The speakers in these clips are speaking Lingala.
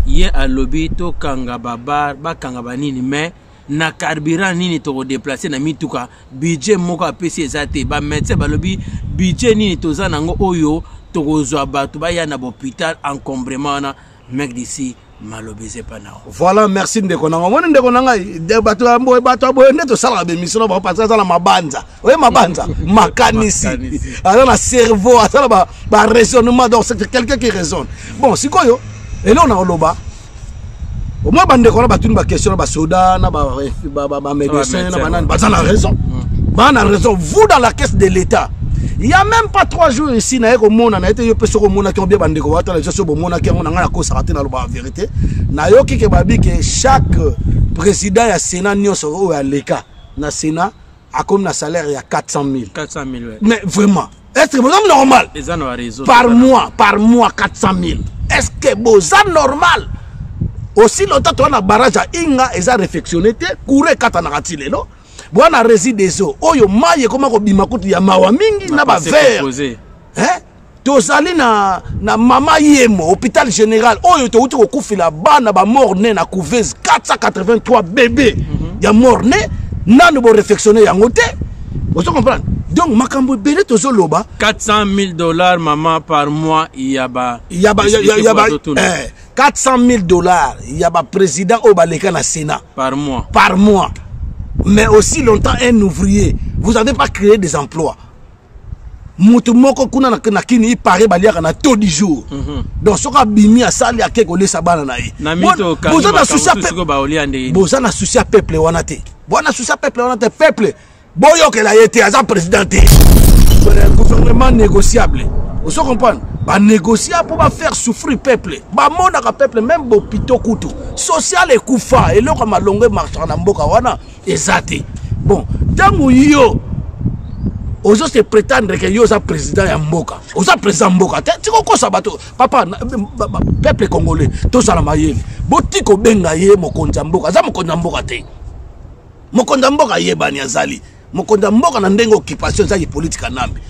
Ye a lobby to kanga babar ba kanga banini mais na carburant nini to déplacer na mituka budget moko apesi ezate ba médecin ba lobby budget nini to za nango oyo to kozwa batu ba ya na hôpital encombrement na mec d'ici malobise pas na. Voilà, merci ndeko nanga. Moni ndeko nanga de batu boye neto sala be mission ba parce que la mabanza. Oui mabanza, makanisi. Alors la cerveau, ça ba raisonnement donc c'est quelqu'un qui raisonne. Bon, sikoyo et là on a oloba. Au moins bande ko na ba tuni ba question ba soda na ba médecin na banane ba la raison. Ba na raison vous dans la caisse de l'État. Il n'y a même pas 3 jours ici, na eko mona na ete yo peso ko mona ki on bien bande ko wata la gestion bo mona ki on nga ko sarate na lo ba vérité. Na yo ki ke babi ke chaque président ya Sénat nyonso o ya leka na Sénat a comme na salaire ya 400 000. 400 000 ouais. Mais vraiment, est-ce que c'est normal? Par mois 400 000. Est-ce que c'est normal? Aussi longtemps que tu as barrage à Inga, ils ont réflexionné, couré katanakatile, non? Bon, on a réside des eaux. Oh, yo, maye, comment on bimakout, ya mawa mingi, na ba verre. Hein? Tozali na mama yemo, hôpital général. Oh, yo, to koufi la ba, na ba mort né, na couveuse, 483 bébés. Ya mort né, na nous réflexionner, ya ngote. Vous comprenez? Donc, makambo bele tozo loba. $400 000, maman, par mois, il y a 400 000 $, il y a un président au Baleka na Sénat. Par mois. Par mois. Mais aussi longtemps, un ouvrier. Vous n'avez pas créé des emplois. Moutoumoko kuna na kini i pare baliaka na taux du jour. Donc, ce qu'on bimi à sali à quelque chose sabana na yi. Vous avez un souci à peuple wanate. Vous avez un souci à peuple wanate. Peuple. Boyo que la été à présidenté. Gouvernement négociable. Vous comprenez? Bah négocier pour pas faire souffrir le peuple. Bah mon peuple même beau pito kutu. Social et koufa et là comme longue marche en mboka wana exacté. Bon, tant yo ozo se prétendre que yo sa président ya mboka. Oza président mboka. Tu ko ça bato. Papa peuple congolais to sala mayele. Botiko benga ye mokonza mboka. Za mokonza mboka te. Mokonza mboka ye bani azali. Mokonza mboka na ndengo occupation za politique nambe.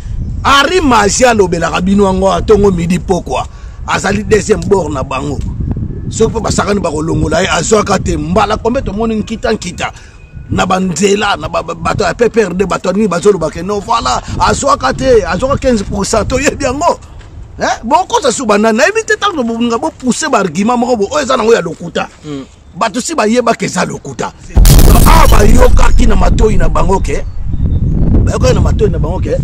Ari Magia lobela rabino ngo atongo midi pokwa azali deuxième bord na bango soko ba sakani ba kolongola e azoka te mbala kombe to moni nkita na banzela na bato ya PPRD bato ni bazolo ba ke no voilà azoka te azoka 15% to yebi yango bon ko sa subana na éviter tant que nga bo pousser ba argument moko bo eza nango ya lokuta bato si ba yeba ke za lokuta ba yoka kina matoi na bango ke ba ko na matoi na bango ke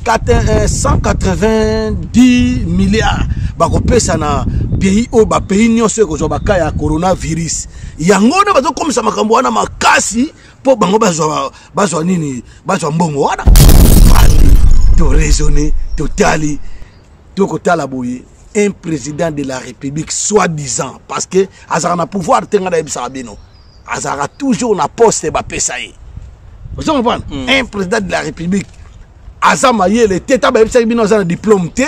190 milliards bakopesa na pays o ba pays nyonso ko ba kaya coronavirus yango na bazo komisa makambo wana makasi po bango bazwa nini bazwa mbongo wana to raisonner totali to kotala boye un président de la République soi-disant parce que azara na pouvoir tenga na ebisa bino azara toujours na poste ba pesaye vous comprenez un président de la République Azama le teta ba ebisa bino za diplôme te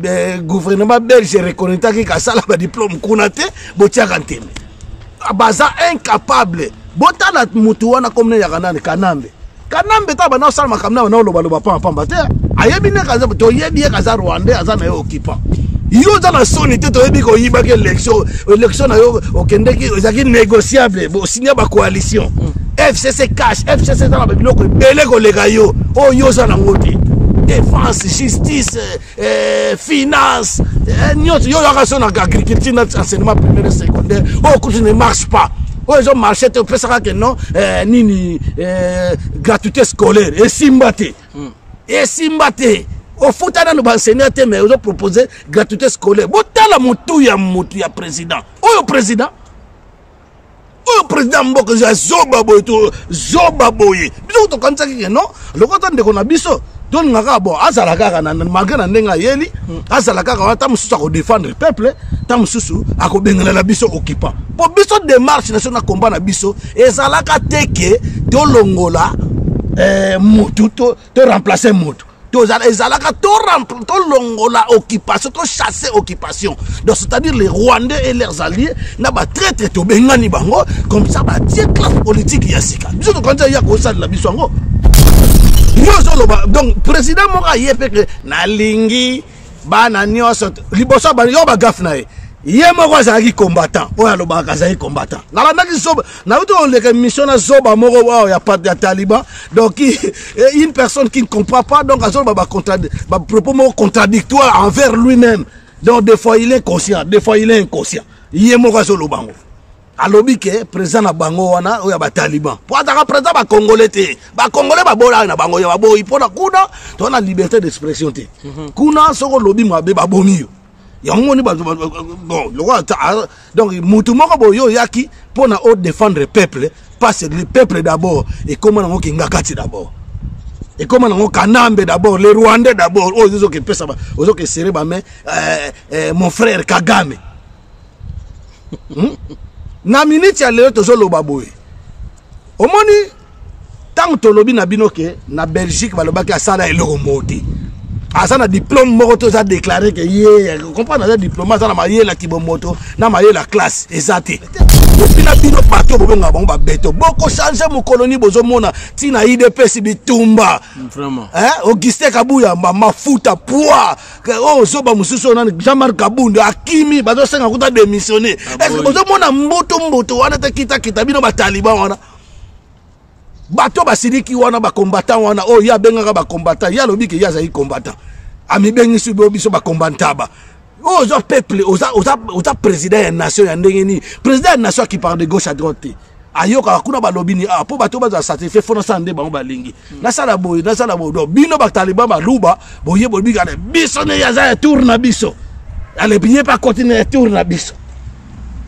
le gouvernement belge reconnaît que kasala ba diplôme kunate botia kanteme abaza incapable botala mutu wana comme ya kanambe ta bana sala makamna na loba pamba te ayebi ne kaza to yebi kaza Rwanda azana yo occupant yo za na soni te to yebi ko yiba ke élection na yo okendeki ezaki négociable bo signer ba coalition FCC cash FCC za ba biloko bele ko lega yo o yo za na ngoti défense justice finance yo ya son agriculture enseignement primaire et secondaire oh que ne marche pas oh ils ont marché te pesaka que non nini gratuité scolaire et simbate au foutana no enseigner te mais ils ont proposé gratuité scolaire botala mutu ya président oh président mboka za zoba boye biso to kanza ki non lokota ndeko na biso don ngaka bo azala kaka na magana ndenga yeli azala kaka wata mususu ko défendre peuple ta mususu akobengela la biso occupant po biso démarche national combat na biso ezalaka teke to longola mutu to remplacer mutu ezalaka to longola occupation to chasser occupation donc c'est-à-dire les Rwandais et leurs alliés na ba traite to bengani bango comme ça ba tie classe politique ya sika biso to kanza ya ko sala biso ngo donc président moka yepe que na lingi bana nyonso liboso ba yo ba gafna ye moko azalaki combattant oyo alobaka azalaki combattant nalandaki zoba na uto oleka mission na zoba moko oyo ya taliban donc une personne qui ne comprend pas donc azoloba ba propos moko contradictoire envers lui-même donc des fois il est conscient des fois il est inconscient moko azoloba ngo alobi ke président na bango wana oyo ba taliban po ataka président ba congolais te ba congolais ba bola na bango ya ba boyi pona kuna to na liberté d'expression te kuna soko lobi mabe ba bomi yo yango ni ba bon donc mutu moko boyo yaki pona o défendre le peuple parce que le peuple d'abord et comment nango kinga kati d'abord et comment nango kanambe d'abord les rwandais d'abord ozo ke pesa ba ozo ke serrer ba mais mon frère Kagame na minute ya leo tozoloba boye omoni tant tolobi na binoke na Belgique balobaki asala eloko moti asana diplôme moko to za déclarer que ye comprendre na diplôme asana maye la kibomoto na maye la classe ezate na bino bato bobonga bango ba beto boko changer mo colonie bozomona tina IDPS bitumba vraiment Augustin Kabuya mafuta poids zoba mususu na Jean-Marc Kabunde akimi bazo senga kuta démissionner est-ce que bozomona mboto wana ta kita bino ba taliban wana bato basiliki wana ba combattant wana ya bengaka ba combattant ya lobi ke ya za combattant ami bengi subo biso ba combattant ba oza peuple oza président ya nation ya ndenge ni président ya nation qui parle de gauche à droite ayoka kuna ba lobi ni po bato ba za certifié fona sande bango balingi na sala boy do bino ba taliban ba luba boye bobi ka biso ne ya za tour na biso ale biye pa continuer tour na biso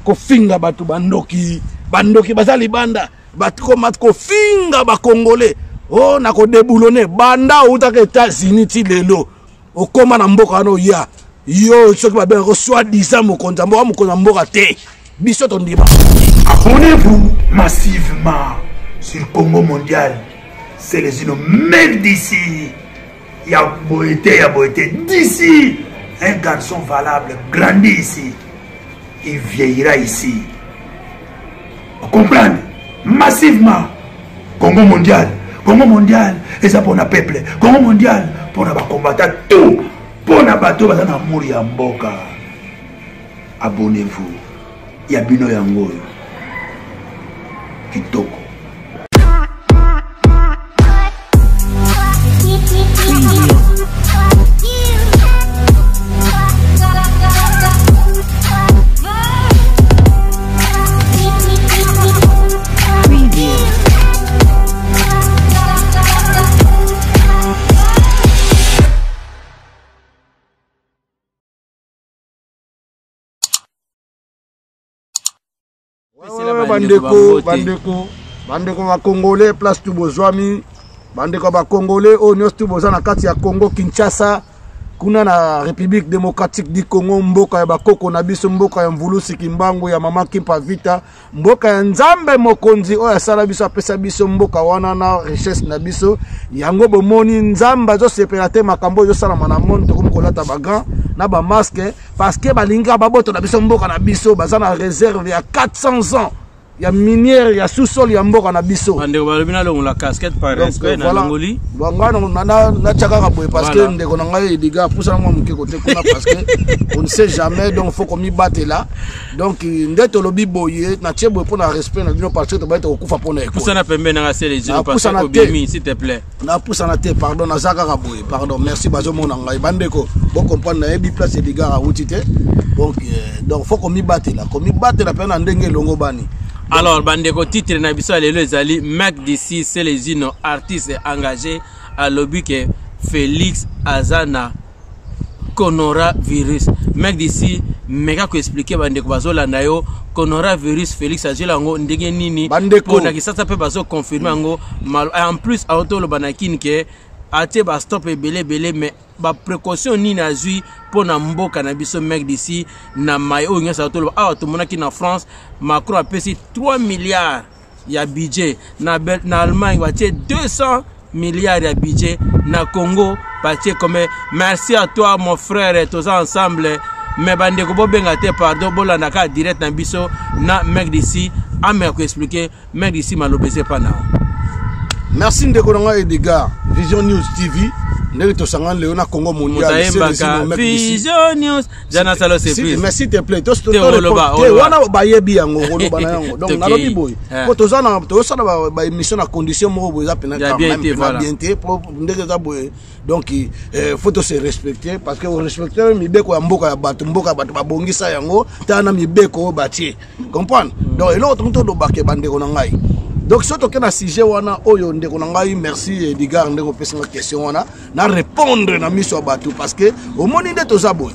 ko finga bato bandoki bazali banda batko finga ba congolais na ko déboulonner banda utaka États-Unis ti lelo okoma na mboka no ya yo soki ba ben reçoit 10 ans mokonza mboka te biso to ndiba. Abonnez-vous massivement sur Congo Mondial. C'est les unes même d'ici. Il y a beauté d'ici. Un garçon valable grandit ici. Il vieillira ici. Vous comprenez? Massivement. Congo Mondial. Et ça pour le peuple. Congo Mondial. Pour les combattants. Tout. Pour les bateaux. Pour les mourir en boca. Abonnez-vous. Il y a Bino Yango. Kitoko. bandeko ba congolais place tout bozwami bandeko ba congolais o nyos tout bozana kati ya Congo Kinshasa kuna na République démocratique du Congo mboka ya bakoko na biso mboka ya Mvulusi Kimbangu ya mama Kimpa Vita mboka ya Nzambe mokonzi o ya sala biso apesa biso mboka wana na richesse na biso yango bomoni Nzamba zo sepelate makambo zo sala mana monde ko kolata bagan na ba masque parce que balinga baboto na biso mboka na biso bazana réserve ya 400 ans ya minière ya sous-sol ya mboka na biso ande balobina longo la casquette par respect na longoli bangana na chakaka boy parce que ndeko na ngai diga pousa ngo mke côté kuna parce que on ne sait jamais donc faut qu'on y batte là donc ndeto lobi boye na tieboy pour na respect na bino parce que to ba to kufa pona eko pousa na pembe na sele jino parce que obimi s'il te plaît na pousa na te pardon na zaka boy pardon merci bazo mona ngai bandeko bo comprendre na ebi place diga a outité donc faut qu'on y batte là comme y batte la pena ndenge longo bani. Alors, bandeko titre na biso alelo ezali mec d'ici c'est les unes artistes engagés à lobby que Félix Azana coronavirus. Mec d'ici mega ko expliquer bandeko bazolanda yo coronavirus Félix Azana ngo ndenge nini bandeko na kisasa pe bazo confirmer ngo en plus auto lo banakin ke ate ba stop belé mais ba précaution ni nazui pona mboka na biso mec d'ici na mayo nyasa to awa to monaki na France Macron a payé 3 milliards ya budget na Allemagne ba 200 milliards ya budget na Congo ba comme merci à toi mon frère tous ensemble mais bande ko bobenga te pardon bolanda ka direct na biso na mec d'ici a me ko expliquer mec d'ici malobese pas na. Merci Ndeko Nanga Edgar, Vision News TV. ndenge tosanga leo na Congo mondial Vision News jana salo surprise mais s'il te plaît wana bayebi yango koloba na yango donc nalobi boy ko tozana ba émission na condition moko boy za pena quand même bien té pour ndenge za boy donc faut se respecter parce que respecter mibeko ya mboka bato babongisa yango tana mibeko batie comprendre donc elo tonto do baké bandeko na ngai. Donc, si tu as un sujet, merci Edgar, de une question, na répondre na mission bateau parce que au monde de tous aboy.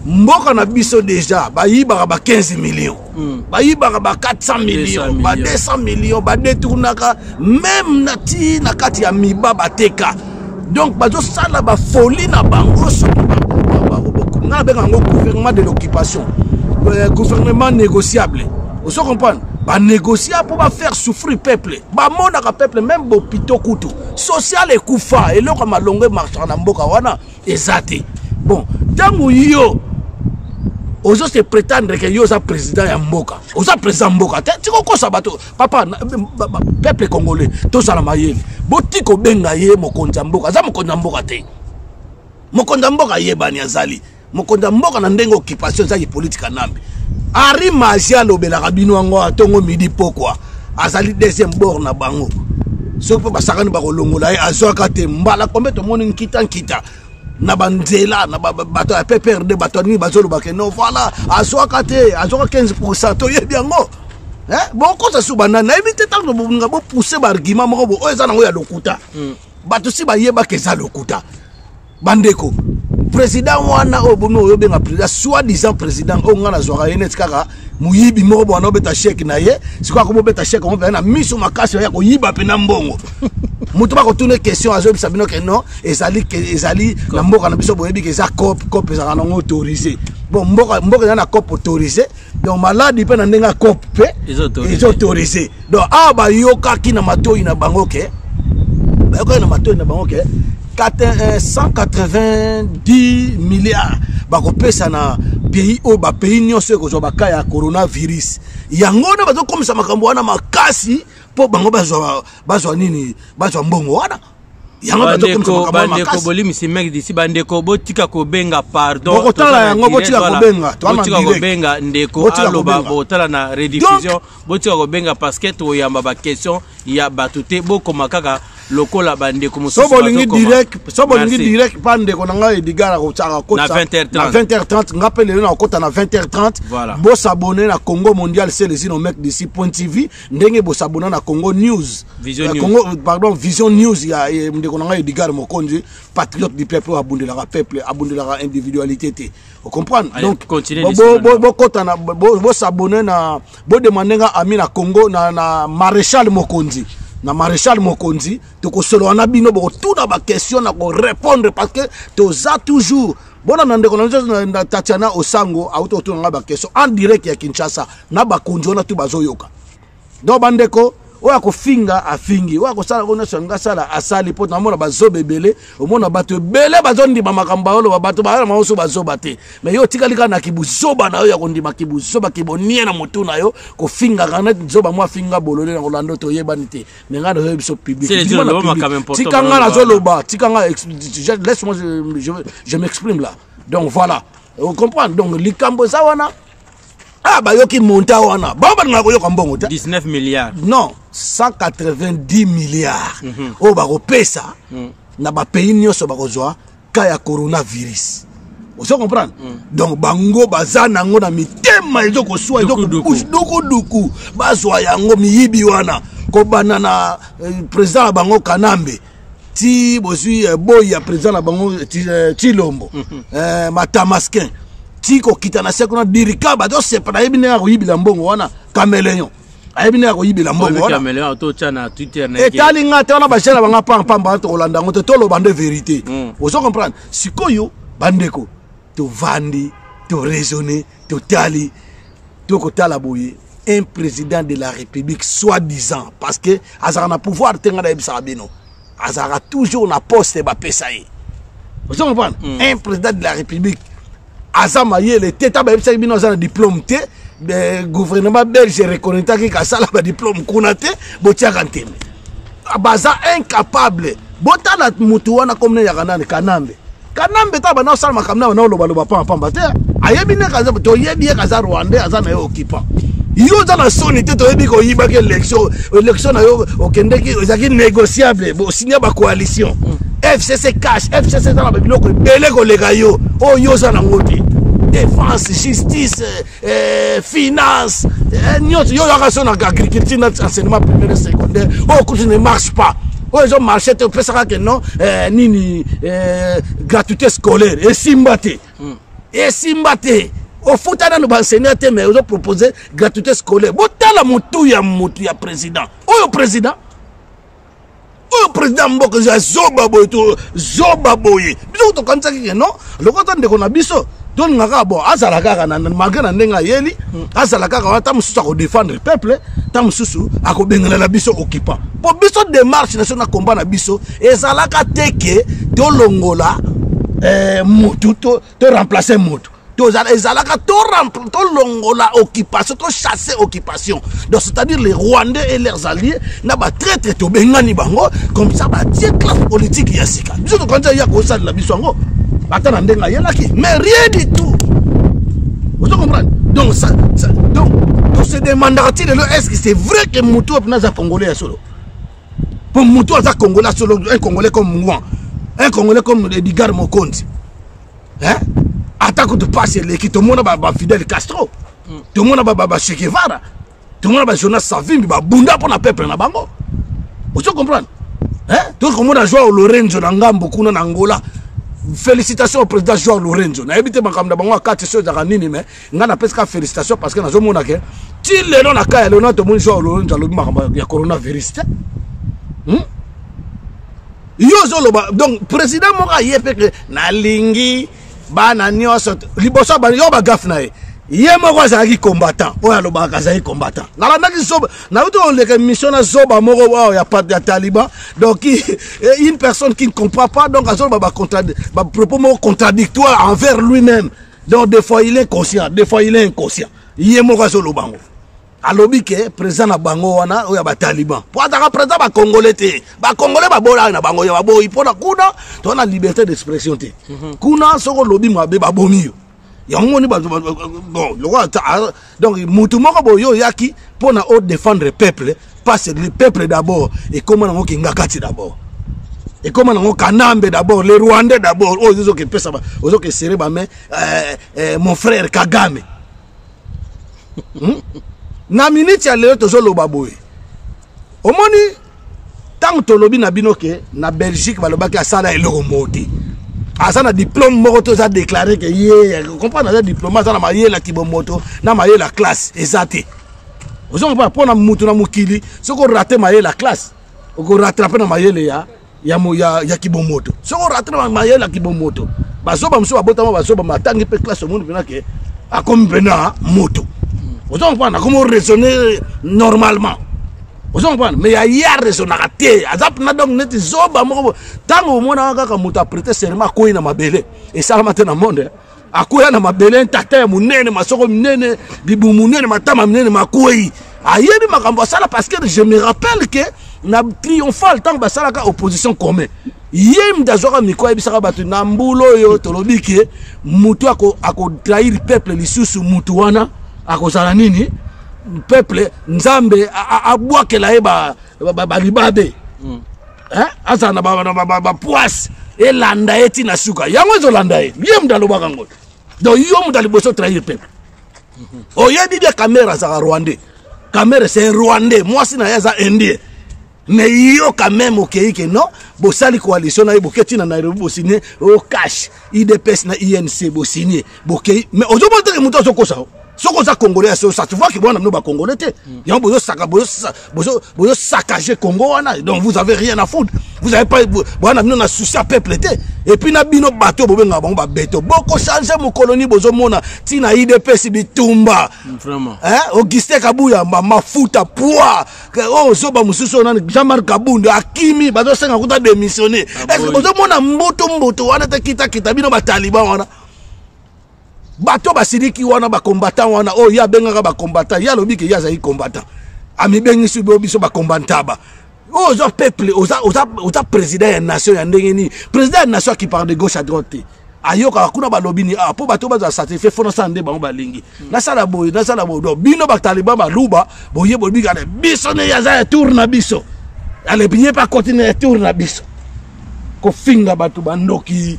Mboka na biso déjà, ba yiba ba 15 millions. Ba yiba ba 400 millions, ba 200 millions, ba détournaka même nati na kati ya miba bateka. Donc ba zo sala ba folie na bango so na benga ngo gouvernement de l'occupation. Gouvernement négociable. Vous comprenez? Ba négocier pour faire souffrir le peuple. Ba monaka peuple même bo pito kutu. Social et kufa et loko malonge marchand na mboka wana ezate. Bon, tangu yo ozo se prétendre que yo za président ya mboka. Oza président mboka. Tu ko sa bato papa peuple congolais to sala mayeli. Botiko benga ye mokonza mboka. Za mokonza mboka te. Mokonza mboka ye bani azali. Mokonza mboka na ndenge occupation za politique nambi. Ari Magia lobela kabino ngo atongo midi pokwa azali deuxième bord na bango soko basakani ba kolongola ye azwaka te mbala kombe to moni nkita na banzela na bato ya PPRD bato ni bazolo ba ke no voilà azwaka te azwaka 15% to ye biango bon ko sa subana na éviter tant nga bo pousser ba argument moko bo eza nango ya lokuta bato si ba yeba ke za lokuta bandeko président wana obono oyobenga président soi-disant président ongana zwaka yenet kaka muyibi moko bwana obeta chèque na ye sikwa ko beta chèque mo na miso makasi ya ko yiba pena mbongo mutu ba ko tune question azo bisa bino ke non ezali na mboka na biso boyebi ke za cop za na autorisé bon mboka na cop autorisé donc maladi pe na ndenga cop pe ils autorisé donc aba yoka kina matoi na bango ke ba yoka na matoi na bango ke 190 milliards bakopesa na pays o ba pays nyonso ko zo bakaya coronavirus yango na bazo komisa makambo wana makasi po bango bazwa nini bazwa mbongo wana yango bazo komisa makambo makasi bolimi si mec d'ici bandeko botika ko benga pardon bokotala yango botika ko benga botika ko benga ndeko aloba botala na rediffusion botika ko benga parce que to yamba ba question ya batute bokoma kaka lokola bande ko mususu bolingi direct pande ko nanga Edgar ko tsaka ko na 20h30 ngapele na kota na 20h30 bo s'abonner na Congo mondial c'est les mec d'ici .tv ndenge bo s'abonner na Congo News Vision News ya ndeko nanga Edgar Mokonzi patriote du peuple abundela individualité te vous comprenez donc bo kota na bo s'abonner na bo demander nga ami na Congo na maréchal Mokonzi na maréchal Mokonzi to ko solo na bino bo tout na ba question na ko répondre parce que to za toujours bona nande ko na Tatiana Osango auto to na ba question en direct ya Kinshasa na ba konjo na tu bazoyoka do bandeko oya ko finga afingi oya ko sala ko na sanga sala asali po na mona bazobebele omona bato bele bazondi ba makamba olo bato ba na maoso bazobate mais yo tikalika na kibuzoba na yo ya kondima kibuzoba kibonie na motu na yo ko finga kana zoba mwa finga bolole na Rolando to yebanite menga na yo biso public tikanga na zoloba tikanga laisse-moi je m'exprime là donc voilà vous comprenez donc likambo za wana ba yoki monta wana ba na ko yoka mbongo 19 milliards non 190 milliards o ba ko pesa na ba pays nyonso ba ko zwa ka ya coronavirus vous comprenez donc bango bazana ngo na mitema ezo ko swa ezo ko push duku bazwa yango miyibi wana ko banana président bango Kanambe ti bozui boya président na bango Chilombo Matamaskin tiko kitana sekona dirika ba do sepana yebine ko yibila mbongo wana Kameleon ayebine ko yibila mbongo wana Kameleon to chana Twitter na etali ngata na ba jela banga pamba to Rolanda ngoto to lo bande vérité vous comprenez sikoyo bandeko to vandi to raisonner to tali to ko tala boye un président de la République soi-disant parce que azara na pouvoir tenga da ebisa bino azara toujours na poste ba pesaye vous comprenez un président de la République Azama le teta ba ebisa bino za na diplôme te gouvernement belge reconnaît que kasala ba diplôme kunate botia kanteme baza incapable botala mutu wana comme ya kanane Kanambe ta bana sala makamna bana loba pamba te ayebi ne kaza to yebi kaza Rwanda aza na yo occupant yo za na soni te to yebi ko yiba ke élection na yo okendeki ezaki négociable bo signer ba coalition FCC cash FCC za ba biloko belé ko lega yo o yo za na ngoti défense justice finance nyoto yo ya kaso na agriculture na enseignement primaire et secondaire oh que ne marche pas. Ils ont marché, tu peux savoir que non, nini, gratuité scolaire, et Simbate. Et Simbate. Au foot, nous avons enseigné, mais ils ont proposé gratuité scolaire. Bon, t'as la moutou, ya président. Oh, président. Oh, président, Mboko, j'ai Zobaboy. Bisous, tu connais ça, non? Le côté de Konabiso. Donc, bon, azalaka malgré na ndenga yeli, azalaka wa tamususu ko défendre le peuple, tamususu ako bengela la biso occupant. Pour biso démarche national combat na biso, ezalaka teke to longola mutu to remplacer mutu. To ezalaka to longola occupation, to chasser occupation. Donc c'est-à-dire les Rwandais et leurs alliés na ba traiter to bengani bango comme ça ba tie classe politique ya sika. Biso to konza ya ko sala la biso ngo. Mais rien du tout. Vous comprenez? Donc, donc se demandera-t-il est-ce que c'est vrai que Moutou est Congolais solo? Pour Moutou est Congolais solo, un Congolais comme moi, un Congolais comme Edgar Mokonzi. Hein? Attaque de passer l'équipe, tout le monde a Fidel Castro, tout le monde a Che Guevara, tout le monde a Jonas Savimbi, Bunda pour le peuple na bango. Vous comprenez? Hein? Tout le monde a joué au Lorenzo Nangambo, Kuna Angola. Félicitations au président Joao Lorenzo. Na habité makam na bango 4 choses à nini mais ngana pesca félicitations parce que na zomona ke ti lelo na kaya lelo to mon Joao Lorenzo lobi makamba ya coronavirus. Yo zoloba donc président moka yepe ke na lingi bana nyoso liboso ba yo ba gafna e. Yé moko azaki combattant. Oya loba kazaki combattant. Na la naki zoba na uto le mission na zoba moko wa ya pas de taliban. Donc une personne qui ne comprend pas donc azoba ba propos moko contradictoire envers lui-même. Donc des fois il est conscient, des fois il est inconscient. Yé moko azolo bango. Alobi ke président na bango wana oya ba taliban. Po ataka président ba congolais te. Ba congolais ba bola na bango ya ba boyi pona kuna to na liberté d'expression te. Kuna soko lobi mabe ba bomi. Bon, donc Moutoumoko Boyo Yaki pour défendre le peuple, parce que le peuple d'abord et comment on Kingakati d'abord. Et comment on Kanambe d'abord, les Rwandais d'abord, aux autres qui pèsent, aux autres qui seraient mon frère Kagame. Na minute à l'heure toujours le baboui. Au moni, tant que lobby na binoke, na Belgique, balobaki asala et le remonter. Asana diplôme moto a déclaré que yé comprendre le diplôme ça na maye la kibomoto na maye la classe exacté. Vous on pas pour na mutu na mukili ce qu'on raté maye la classe on rattraper na maye ya kibomoto ce qu'on raté na maye la kibomoto bazoba mso babotama bazoba matangi pe classe au monde que a comme bena moto. Vous on pas na comment raisonner normalement. Vous comprenez? Mais il y a raison à rater. Azap na donc net zoba moko. Tango mona kaka muta prêter serment ko ina mabele. Et ça matin na monde. Akoya na mabele tata munene masoko munene bibu munene matama munene makoi. Ayebi makambo sala parce que je me rappelle que na triomphal tant basala ka opposition commun. Yem dazoka miko ebisaka batu na mbulo yo tolobi ke mutu ako trahir peuple lisusu mutu wana ako sala nini? Peuple nzambe abwakela ye ba libabe azana ba poisse elanda eti na suka yango ezolanda ye ye mdalo bakango donc yo mdali boso trahir peuple oyebi bien caméra za Rwandais caméra c'est Rwandais moi si na ya za indien mais yo quand même okay que non bo sali coalition na boketi na Nairobi bo signer au cash IDPS na INC bo signer bokei mais ozomonte que muto zokosa ce qu'on a congolais, ça tu vois que bon, on a congolais. Il y a un saccagé Congo. Donc vous avez rien à foutre. Vous avez pas, on a souci à peuple. Et puis, on a bino bateau, on bateau. Beaucoup changé mon colonie, bozo mona, tina IDPS bitumba. Vraiment. Hein? Auguste Kabouya, ma fouta poids. Oh, zoba mususo, Jean-Marc Kabunda, Akimi, bazo senga kuta démissionné. Est-ce que bozo mona mboto, wana te kita bino ba taliban wana. Bato basidiki wana ba combattant wana oh ya benga ba combattant ya lobi ke ya za combattant ami bengi subo biso ba combattaba Oh, aux peuple, aux président de nation, président de nation qui parle de gauche à droite. Ayoka kuna balobini po bato baza certifié fona sande bango balingi na sala boy do bino ba taliban ba luba boye bolbi gane biso ne yaza tour na biso ale binye pa continuer tour na biso ko finga bato bandoki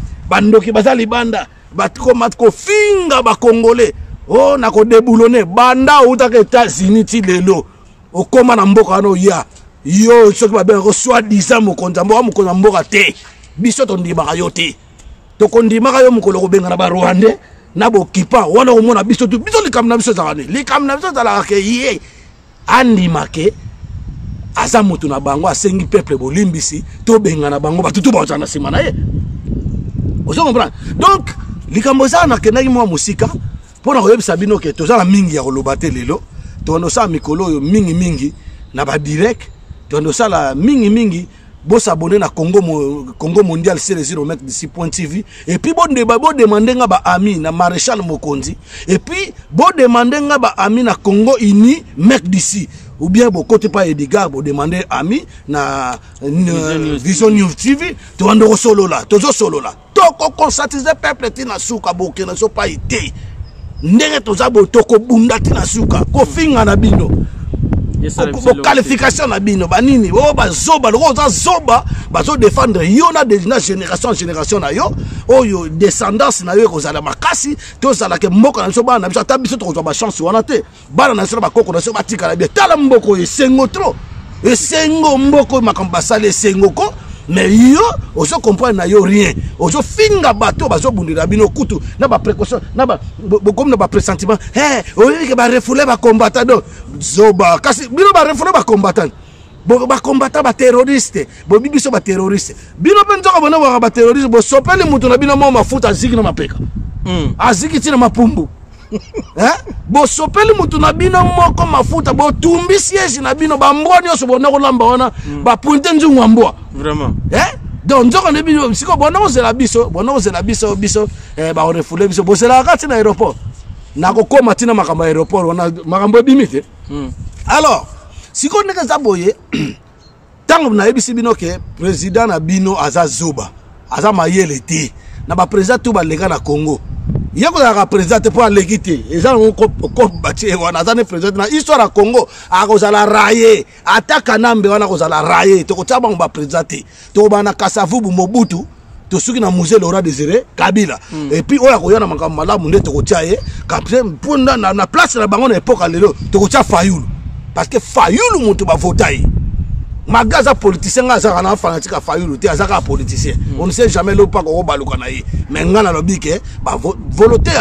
bazali banda bato ko mat ko finga ba congolais oh na ko déboulonner banda utaka États-Unis ti lelo okoma na mboka no ya yo soki ba ben reçoit 10 ans mo konza mboka te biso to ndima yo te to kondimaka yo mukolo ko benga na ba Rwanda na bo kipa wana omona biso tu biso likam na biso zakane likam na biso zala ke ye andimake aza mutu na bango asengi peuple bolimbisi to benga na bango batutu ba zana sima na ye ozo comprendre donc likambo za na kenaki mwa musika pona ko yebisa bino ke to zala mingi ya kolobate lelo to ndo sa mikolo yo mingi na ba direct to ndo sala mingi bon s'abonner na Congo mondial c'est les remettre d'ici point TV et puis bon demander nga ba ami na maréchal Mokonzi et puis bon demander nga ba ami na Congo uni mec d'ici ou bien bon côté pas Edgar bon demander ami na Vision News TV to ando solo là to ko consatiser peuple tina suka boke na so pas été ndenge to za bo to ko bunda tina suka ko finga na bino qualification na bino banini o bazoba loko za zoba bazo défendre yo na de génération na yo oyo descendance na yo ko zala makasi to zala ke mboko na so bana na biso ta biso to ba chance wana te bana na so ba koko na so batika na bien tala mboko esengo trop esengo mboko makamba sale esengo ko mais yo ozo comprendre na yo rien ozo finga bato bazo bundira bino kutu na ba précaution na ba comme na ba pressentiment oyo ke ba refouler ba combattant zoba kasi bino ba refouler ba combattant ba combattant ba terroriste bo bibiso ba terroriste bino penzo ko bona ba terroriste bo sopeli mutu na bino mo mafuta ziki na mapeka aziki tina mapumbu bo sopeli mutu na bino moko mafuta bo tumbi siège na bino ba mboni oso bona ko lamba wana ba punte nzungu ambwa vraiment donc nzoko ne bino siko bona ozela biso biso ba refoule biso bo sela kati na aéroport na ko koma tina makambo aéroport wana makambo bimite alors siko ndeka zaboye tango na ebisi bino ke président na bino aza zoba aza mayele te na ba président tout ba leka na Congo yako ya président pour l'équité et ça on bâti wana za ne président na histoire à Congo a kozala raye ataka nambe wana kozala raye to kotaba ba président to bana Kasavubu Mobutu to suki na musée Laurent Désiré Kabila et puis oya ko yana makambo malamu nde to kotia ye capitaine punda na place na bango na époque lelo to kotia Fayulu parce que Fayulu mutu ba votai magaza politicien ngaza na fanatique a Fayulu te azaka politicien on ne sait jamais le pas ko baluka na ye mais ngana lobi ke ba volonté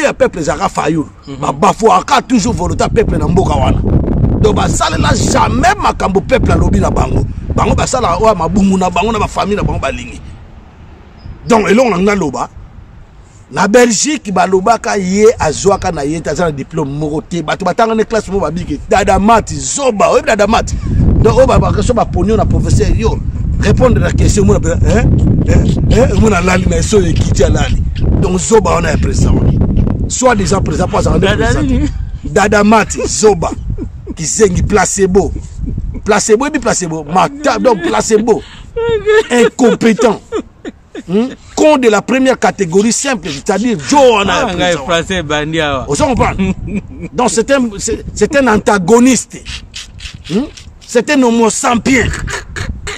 à peuple zaka Fayulu ba bafo aka toujours volonté à peuple na mboka wana donc ba salela jamais makambo peuple lobi na bango ba sala wa mabungu na bango na ba famille na bango balingi donc elon na loba na Belgique balobaka ye azwaka na ye tazana diplôme moroté bato batanga na classe mo babiki dadamati zoba oyebi dadamati donc o ba question ba pognon na professeur yo répondre la question mo na mo na lali na so ekiti lali donc zoba on a président soit déjà président pas en dadamati zoba kizengi placebo et placebo mata donc placebo incompétent con de la première catégorie simple, c'est-à-dire Joe français bandia. On comprend. Donc c'est un antagoniste. C'est un homo sapiens.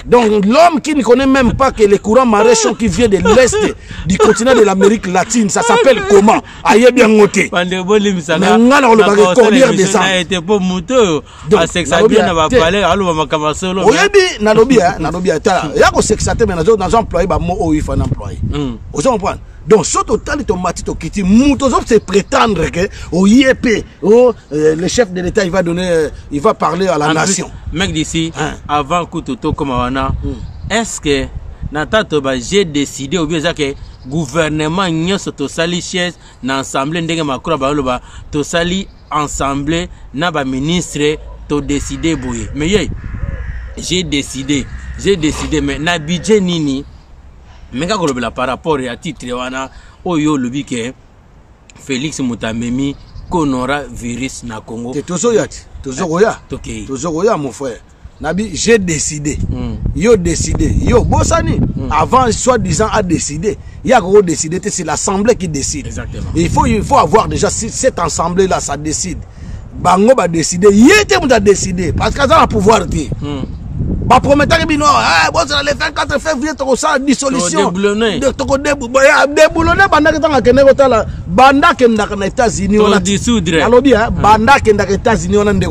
Donc l'homme qui ne connaît même pas que les courants maréchaux qui viennent de l'Est du continent de l'Amérique latine, ça s'appelle comment? Aïe bien noté. Mais on va conduire des gens. Donc, ce total est automatique qui se prétendre que au IEP, le chef de l'État, il va parler à la nation. Mec d'ici, avant que tout comme est-ce que j'ai décidé ou bien que gouvernement n'y a to sali chaise na assemblée ndenge makura baloba to sali assemblée na ba ministre to décider boye mais j'ai décidé mais na budget nini mais quand on par rapport à titre wana oyo lobi ke Félix Mutamemi konora virus na Congo tozo goya mon frère Nabi, j'ai décidé. Yo décidé. Yo, Bossani, avant, soi-disant, a décidé. Il y a gros décidé, c'est l'Assemblée qui décide. Exactement. Et il faut avoir déjà cette Assemblée-là, ça décide. Bango va décider. Il était a décidé. Parce que ça a le pouvoir. Bah, promettant que bon, ça allait faire 4 février, tu as une dissolution. Déboulonné. Déboulonné, banda que tu as aux États-Unis. On a dissoudre. Alors bien, banda que tu as aux États-Unis, on a des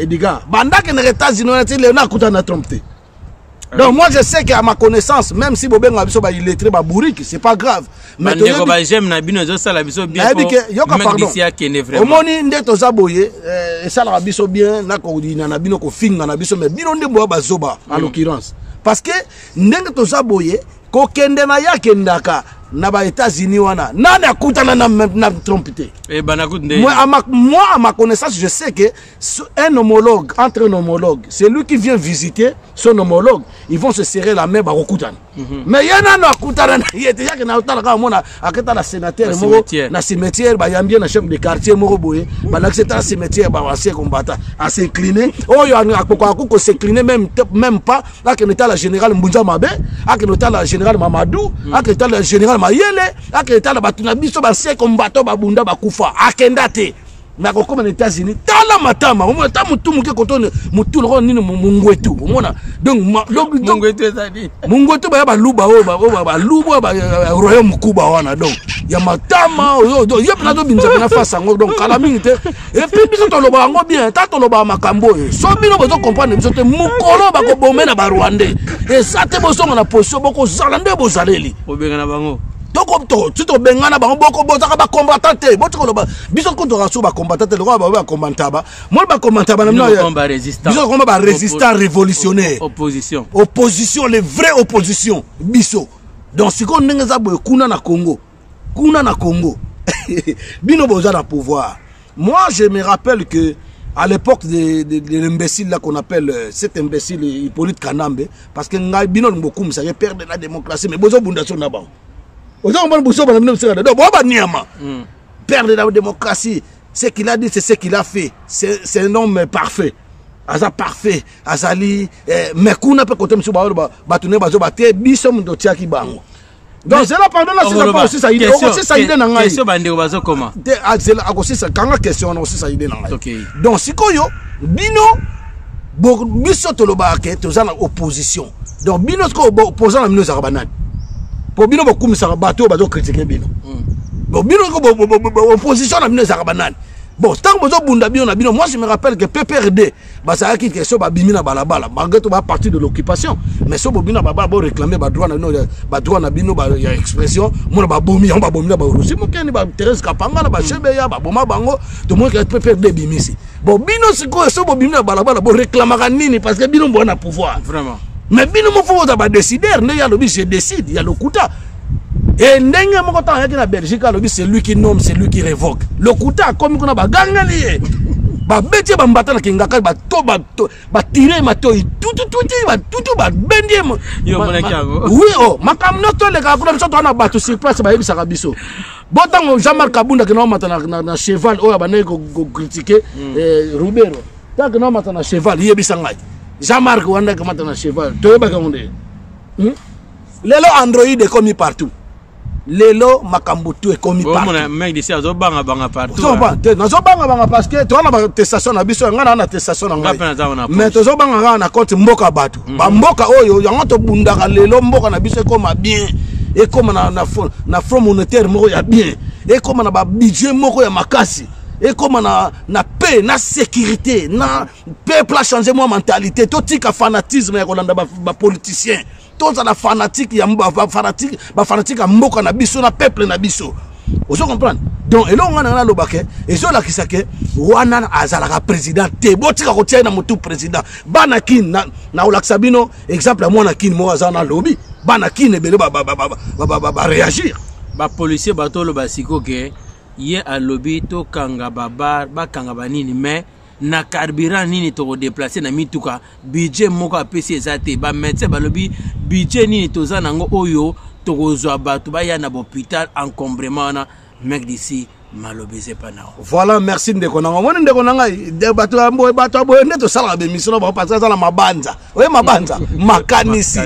Ediga. Banda que tu as aux États-Unis, on a coûté à tromper. Donc moi je sais qu'à ma connaissance, même si Bobeng a besoin il est très babourique, c'est pas grave. Mais j'aime na bino zo sala biso bien. Pardon. Au moni ndeto zaboye sala biso bien na ko dina na bino ko finga na biso mais bino ndembo bazoba en l'occurrence. Parce que ndenge to zaboye ko kende na ya kendaka na ba États-Unis wana nani akutana na trompité. Moi à ma connaissance, je sais que un homologue, entre un homologue, c'est lui qui vient visiter son homologue, ils vont se serrer la main barokutana. Mais yana no akutana il était ya que na utala ka mona aketa la sénateur moko na cimetière ba yambie na chef de quartier moko boye ba l'accepter cimetière ba ancien combattant à s'incliner oh yo akoko s'incliner même pas là que n'était la général Mbunja Mabe à que n'était la général Mamadou à que n'était la général Mayele à que n'était la batuna biso ba ancien combattant ba bunda ba kufa akenda te na kokoma na États-Unis tala matama on ta mutu muke kotone mutu lo nini mungwetu umona donc mungwetu ezali mungwetu ba luba ba luba ba royaume kuba wana donc ya matama yo yep na do binza na face ngo donc kala mingi te et puis biso to loba ngo bien ta to loba makambo so bino bozo comprendre biso te mukolo ba ko bomena ba Rwandais et ça te bozo na position boko zalande bozaleli obenga na bango. Donc, tu te bengana ba boko bozaka ba combattant botiko loba biso ko to raso ba combattant le ba combattaba moi ba combattaba na combat résistant biso combat ba résistant révolutionnaire opposition les vraies oppositions biso donc si ko ndenge za boye kuna na Congo bino boza na pouvoir. Moi je me rappelle que à l'époque de l'imbécile là qu'on appelle cet imbécile Hippolyte Kanambe parce que ngai bino beaucoup ça perdre la démocratie mais bozo bundation na ba perdre la démocratie, ce qu'il a dit, c'est ce qu'il a fait. C'est un homme parfait. Aza parfait. Azali, mais qu'on a pas côté monsieur Batoune Bazobate, bisom de Tiaki Bango. Donc, c'est là, pardon, là, c'est pas aussi ça. Aussi ça, il est dans la question. Bandé comment? C'est là, aussi ça. Quand la question, aussi ça, il est dans la OK. Donc, si Koyo, Bino, Biso Tolobake, tu as opposition. Donc, Bino, opposant à Mino Zarabanan. Pour bino beaucoup mais ça bateau bazo critiquer bino bon bino opposition na bino zarabanan bon tant bozo bunda bino na bino moi je me rappelle que PPRD ba ça qui question ba bimina balabala malgré tout ba partie de l'occupation mais so bobina ba réclamer ba droit na bino ba ya expression moi ba bomi on ba bomina ba Russie mo keni ba Thérèse Kapanga na ba chebe ya ba boma bango to moi que PPRD bimisi bon bino siko so bobina balabala bo réclamer nini parce que bino bon na pouvoir vraiment. Mais bino mo faut ba décider ne ya lobi je décide il y a le kuta et ndenge moko tan ya na Belgique lobi c'est lui qui nomme c'est lui qui révoque le kuta comme kuna ba gangali ba beti ba mbata na kingaka ba tirer ma to tout ba bendie yo mona kiago oui oh makamno to le ka kuna biso to na bato sur place ba yebisa ka biso botango Jean-Marc Kabunda ke no mata na cheval oya ba ne ko critiquer Rubero ta ke no mata na cheval yebisa ngai Jean-Marc wanda comment on a cheval tu ba konde lelo Android est commis partout lelo makambutu est commis partout bon mec d'ici azo banga partout so ba te nazo banga parce que tu as na testation na biso ngana na testation na ngai mais to zo banga na compte mboka batu ba mboka oyo yango to bundaka lelo mboka na biso comme bien et comme na front monétaire moko ya bien et comme na ba budget moko ya makasi et comme na paix, na sécurité, na peuple a changé mon mentalité, tout tika fanatisme ya kolanda ba politicien, tout ça la fanatique ya fanatique a mboka na biso na peuple na biso. Vous comprenez? Donc et là on a lobake et zo la kisake wana azalaka président te botika ko tia na mutu président banakin na olaksabino exemple moi na kin mo azana lobby banakin ebele ba réagir ba policier bato lo basiko ke ye a lobby to kanga babar ba kanga banini mais na carburant nini to déplacer na mituka budget moko apesi ezate ba médecin ba lobby budget nini to za nango oyo to kozwa bato ba ya na hôpital encombrement na mec d'ici malobise pas nao. Voilà, merci ndeko nanga. Moni ndeko nanga de bato boye neto sala be mission ba parce que ça la mabanza. Oui mabanza, makanisi.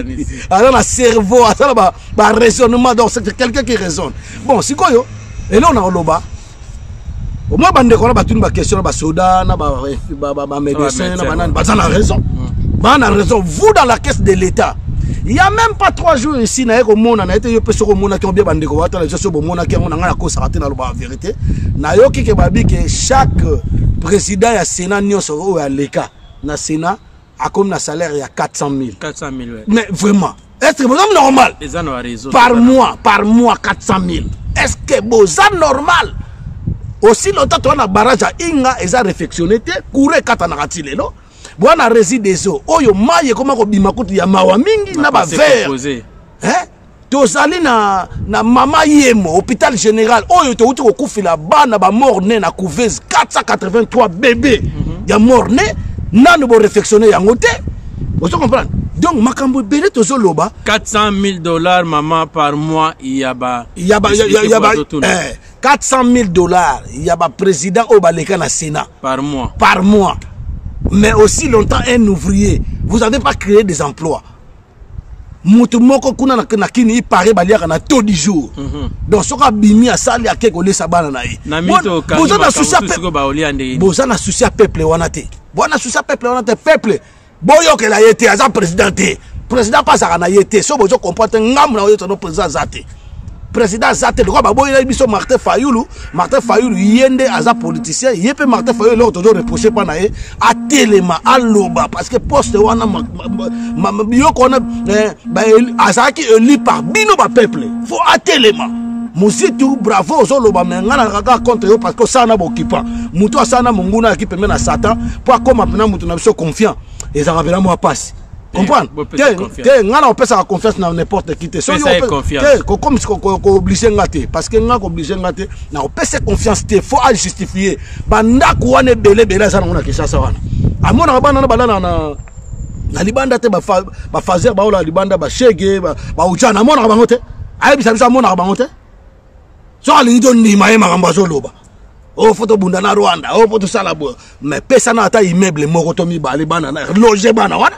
Alors la cerveau, ça ba raisonnement donc c'est quelqu'un qui raisonne. Bon, sikoyo et là on a loba. Au moins bandeko na batuni ba question ba soda na ba médecin na banane ba na raison. Ba na raison, vous dans la caisse de l'État. Il n'y a même pas 3 jours ici, na eko mona na été yo peso ko mona ki on bien bandeko wata les so bo mona ki on nga ko sarate na lo ba vérité. Na yo ki ke babi que chaque président ya Sénat nyonso o ya leka na Sénat a comme na salaire ya 400 000. 400 000 ouais. Mais vraiment, est-ce que c'est normal? Les gens ont raison. Par mois 400 000. Est-ce que c'est normal? Aussi longtemps tu as un barrage à Inga et ça réflexionné courir katanarati lelo. Bwana réside des eaux. Oyo maye comment ko bimakutu ya mawa mingi na ba verre. Hein? Tozali na mama yemo hôpital général. Oyo to uti ko kufila bana ba mort né na couveuse 483 bébés. Ya mort né nanu bo réflexionner yango te. Vous comprenez? Donc makambo belé tozo loba $400 000 maman par mois yaba 400 000 il y a ba président au baleka na Sénat par mois. Mais aussi longtemps un ouvrier, vous n'avez pas créé des emplois. Moutoumoko kuna na kini i pare baliaka na taux du jour. Donc soka bimi asali akeko lesa bana na ye. Vous avez souci à peuple wanate. Bona souci à peuple wanate peuple. Boyo ke la yete aza président te. Président pas ça na yete. So bozo comprendre ngam na yoto no président zate. Président zate de quoi baboy na biso Martin Fayulu yende aza politicien yepe Martin Fayulu lo toujours reprocher pa na ye a telema a loba parce que poste wana yo kona azaki élu par bino ba peuple faut a telema musitu bravo zo loba mengana kaka contre yo parce que ça na bokipa muto sana munguna équipe même na Satan pour comme maintenant muto na biso confiant et ça rappelle moi passe. Comprendre? On peut faire confiance dans n'importe qui. Comme obligé ngate parce que ngako obligé ngate na on peut faire confiance te faut justifier. Banda kuane bele ça na kishasa wana. Amona bana na na libanda te ba fazer ba ola libanda ba shege ba ujana amona bango te. Ayi bisa amona bango te. So ali ndo ni maye makamba zo loba. Oh photo bunda na Rwanda, oh photo sala bo. Mais pesa na ata immeuble moko to mi bali bana na loger bana wana.